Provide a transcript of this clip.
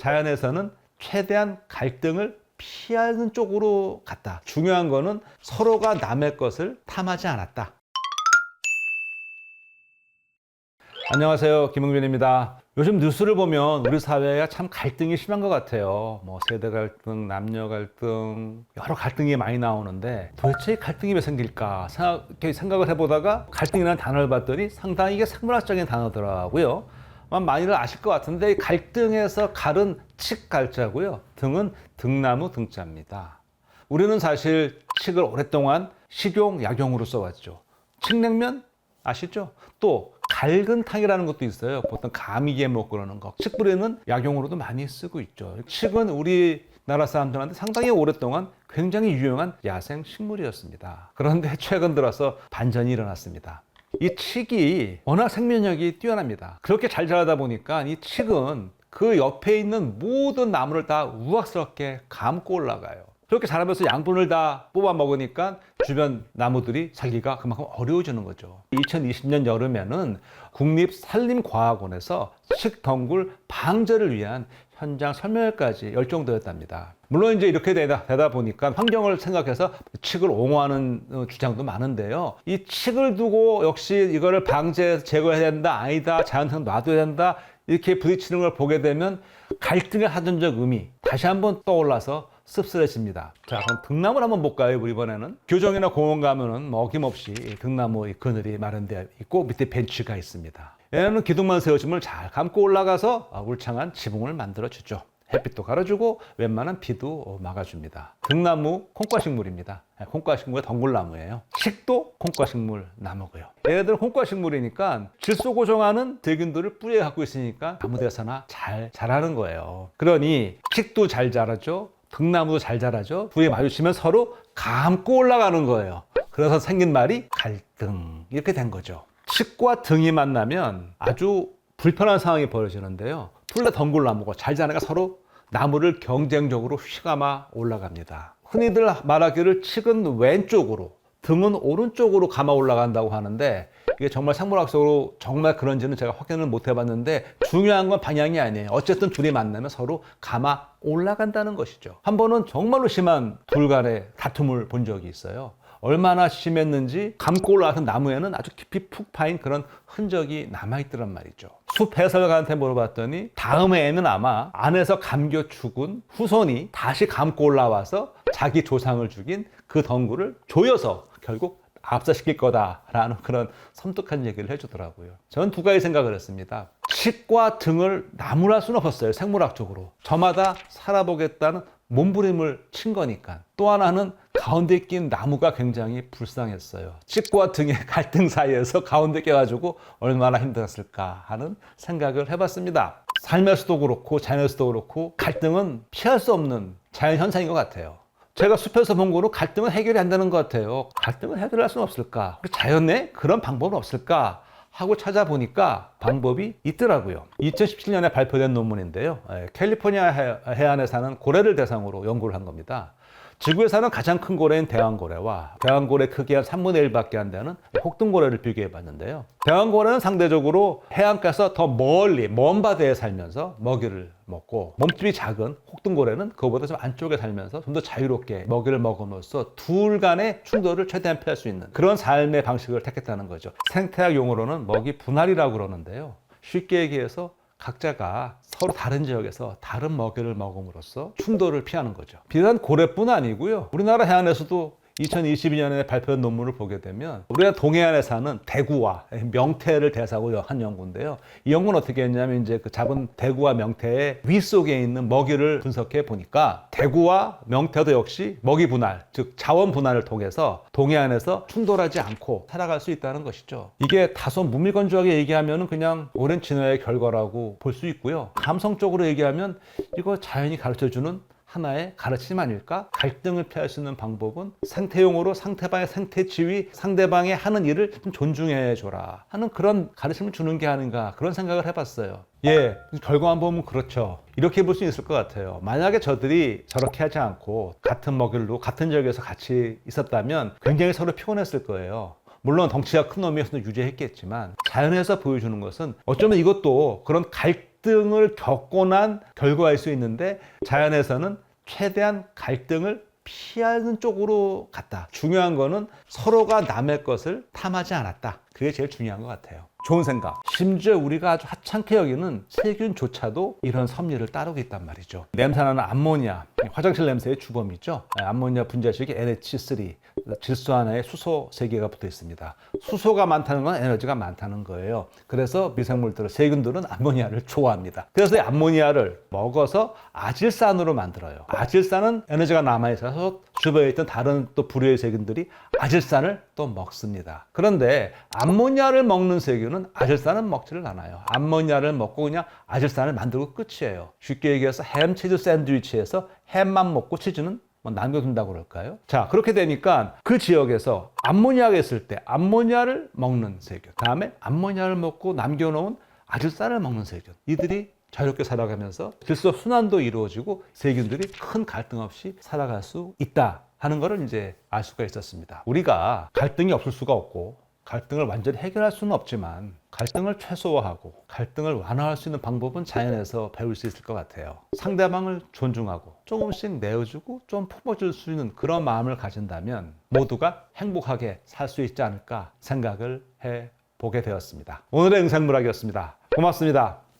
자연에서는 최대한 갈등을 피하는 쪽으로 갔다. 중요한 거는 서로가 남의 것을 탐하지 않았다. 안녕하세요, 김흥빈입니다. 요즘 뉴스를 보면 우리 사회가 참 갈등이 심한 것 같아요. 세대 갈등, 남녀 갈등, 여러 갈등이 많이 나오는데 도대체 이 갈등이 왜 생길까 생각을 해보다가 갈등이라는 단어를 봤더니 상당히 이게 생물학적인 단어더라고요. 많이들 아실 것 같은데 갈등에서 갈은 칡갈자고요. 등은 등나무 등자입니다. 우리는 사실 칡을 오랫동안 식용, 약용으로 써왔죠. 칡냉면 아시죠? 또 갈근탕이라는 것도 있어요. 보통 가미기에 먹고 그러는 거. 칡뿌리는 약용으로도 많이 쓰고 있죠. 칡은 우리나라 사람들한테 상당히 오랫동안 굉장히 유용한 야생 식물이었습니다. 그런데 최근 들어서 반전이 일어났습니다. 이 칡이 워낙 생명력이 뛰어납니다. 그렇게 잘 자라다 보니까 이 칡은 그 옆에 있는 모든 나무를 다 우악스럽게 감고 올라가요. 그렇게 자라면서 양분을 다 뽑아 먹으니까 주변 나무들이 살기가 그만큼 어려워지는 거죠. 2020년 여름에는 국립산림과학원에서 칡덩굴 방제를 위한 현장 설명회까지 열정되었답니다. 물론 이제 이렇게 되다 보니까 환경을 생각해서 칡을 옹호하는 주장도 많은데요. 이 칡을 두고 역시 이거를 방제, 제거해야 된다, 아니다, 자연상 놔둬야 된다, 이렇게 부딪히는 걸 보게 되면 갈등의 사전적 의미 다시 한번 떠올라서 씁쓸해집니다. 자, 그럼 등나무를 한번 볼까요? 이번에는 교정이나 공원 가면은 어김없이 등나무 그늘이 마련되어 있고 밑에 벤치가 있습니다. 얘는 기둥만 세워주면 잘 감고 올라가서 울창한 지붕을 만들어 주죠. 햇빛도 가려주고 웬만한 비도 막아줍니다. 등나무 콩과식물입니다. 콩과식물의 덩굴나무예요. 칡도 콩과식물 나무고요. 얘네들은 콩과식물이니까 질소 고정하는 균들을 뿌리에 갖고 있으니까 아무 데서나 잘 자라는 거예요. 그러니 칡도 잘 자라죠. 등나무도 잘 자라죠. 둘이 마주치면 서로 감고 올라가는 거예요. 그래서 생긴 말이 갈등, 이렇게 된 거죠. 칡과 등이 만나면 아주 불편한 상황이 벌어지는데요. 둘 다 덩굴나무고 잘 자라니까 서로 나무를 경쟁적으로 휘감아 올라갑니다. 흔히들 말하기를 칡은 왼쪽으로, 등은 오른쪽으로 감아 올라간다고 하는데 이게 정말 생물학적으로 정말 그런지는 제가 확인을 못 해봤는데 중요한 건 방향이 아니에요. 어쨌든 둘이 만나면 서로 감아 올라간다는 것이죠. 한 번은 정말로 심한 둘 간의 다툼을 본 적이 있어요. 얼마나 심했는지 감고 올라가서 나무에는 아주 깊이 푹 파인 그런 흔적이 남아있더란 말이죠. 숲 해설가한테 물어봤더니 다음해에는 아마 안에서 감겨 죽은 후손이 다시 감고 올라와서 자기 조상을 죽인 그 덩굴을 조여서 결국 압사시킬 거다라는 그런 섬뜩한 얘기를 해주더라고요. 저는 두 가지 생각을 했습니다. 칡과 등을 나무라 수는 없었어요. 생물학적으로. 저마다 살아보겠다는 몸부림을 친 거니까. 또 하나는 가운데 낀 나무가 굉장히 불쌍했어요. 칡과 등의 갈등 사이에서 가운데 껴가지고 얼마나 힘들었을까 하는 생각을 해봤습니다. 삶에서도 그렇고 자연에서도 그렇고 갈등은 피할 수 없는 자연현상인 것 같아요. 제가 숲에서 본 거로 갈등은 해결이 안 되는 것 같아요. 갈등을 해결할 수는 없을까? 자연에 그런 방법은 없을까? 하고 찾아보니까 방법이 있더라고요. 2017년에 발표된 논문인데요. 캘리포니아 해안에 사는 고래를 대상으로 연구를 한 겁니다. 지구에 사는 가장 큰 고래인 대왕고래와 대왕고래 크기 한 3분의 1밖에 안 되는 혹등고래를 비교해 봤는데요. 대왕고래는 상대적으로 해안가에서 더 멀리 먼 바다에 살면서 먹이를 먹고 몸집이 작은 혹등고래는 그거보다 좀 안쪽에 살면서 좀 더 자유롭게 먹이를 먹음으로써 둘 간의 충돌을 최대한 피할 수 있는 그런 삶의 방식을 택했다는 거죠. 생태학 용어로는 먹이 분할이라고 그러는데요. 쉽게 얘기해서 각자가 서로 다른 지역에서 다른 먹이를 먹음으로써 충돌을 피하는 거죠. 비단 고래뿐 아니고요. 우리나라 해안에서도 2022년에 발표한 논문을 보게 되면 우리가 동해안에 사는 대구와 명태를 대상으로 한 연구인데요. 이 연구는 어떻게 했냐면 이제 그 잡은 대구와 명태의 위 속에 있는 먹이를 분석해 보니까 대구와 명태도 역시 먹이 분할, 즉 자원 분할을 통해서 동해안에서 충돌하지 않고 살아갈 수 있다는 것이죠. 이게 다소 무미건조하게 얘기하면 그냥 오랜 진화의 결과라고 볼 수 있고요. 감성적으로 얘기하면 이거 자연이 가르쳐주는 하나의 가르침 아닐까? 갈등을 피할 수 있는 방법은 생태용어로 상대방의 생태 지위, 상대방의 하는 일을 좀 존중해줘라 하는 그런 가르침을 주는 게 아닌가 그런 생각을 해봤어요. 결과만 보면 그렇죠. 이렇게 볼 수 있을 것 같아요. 만약에 저들이 저렇게 하지 않고 같은 먹이로 같은 지역에서 같이 있었다면 굉장히 서로 피곤했을 거예요. 물론 덩치가 큰 놈이어서 유지했겠지만 자연에서 보여주는 것은 어쩌면 이것도 그런 갈등 갈등을 겪고 난 결과일 수 있는데 자연에서는 최대한 갈등을 피하는 쪽으로 갔다. 중요한 거는 서로가 남의 것을 탐하지 않았다. 그게 제일 중요한 것 같아요. 좋은 생각. 심지어 우리가 아주 하찮게 여기는 세균조차도 이런 섭리를 따르고 있단 말이죠. 냄새나는 암모니아, 화장실 냄새의 주범이죠. 암모니아 분자식이 NH3, 질소 하나에 수소 3개가 붙어 있습니다. 수소가 많다는 건 에너지가 많다는 거예요. 그래서 미생물들, 세균들은 암모니아를 좋아합니다. 그래서 이 암모니아를 먹어서 아질산으로 만들어요. 아질산은 에너지가 남아있어서 주변에 있던 다른 또 부류의 세균들이 아질산을 또 먹습니다. 그런데 암모니아를 먹는 세균은 아질산은 먹지를 않아요. 암모니아를 먹고 그냥 아질산을 만들고 끝이에요. 쉽게 얘기해서 햄 치즈 샌드위치에서 햄만 먹고 치즈는 뭐 남겨둔다고 그럴까요? 자, 그렇게 되니까 그 지역에서 암모니아가 있을 때 암모니아를 먹는 세균, 다음에 암모니아를 먹고 남겨놓은 아질산을 먹는 세균, 이들이 자유롭게 살아가면서 질소 순환도 이루어지고 세균들이 큰 갈등 없이 살아갈 수 있다 하는 것을 이제 알 수가 있었습니다. 우리가 갈등이 없을 수가 없고 갈등을 완전히 해결할 수는 없지만 갈등을 최소화하고 갈등을 완화할 수 있는 방법은 자연에서 배울 수 있을 것 같아요. 상대방을 존중하고 조금씩 내어주고 좀 품어줄 수 있는 그런 마음을 가진다면 모두가 행복하게 살 수 있지 않을까 생각을 해보게 되었습니다. 오늘의 응생물학이었습니다. 고맙습니다.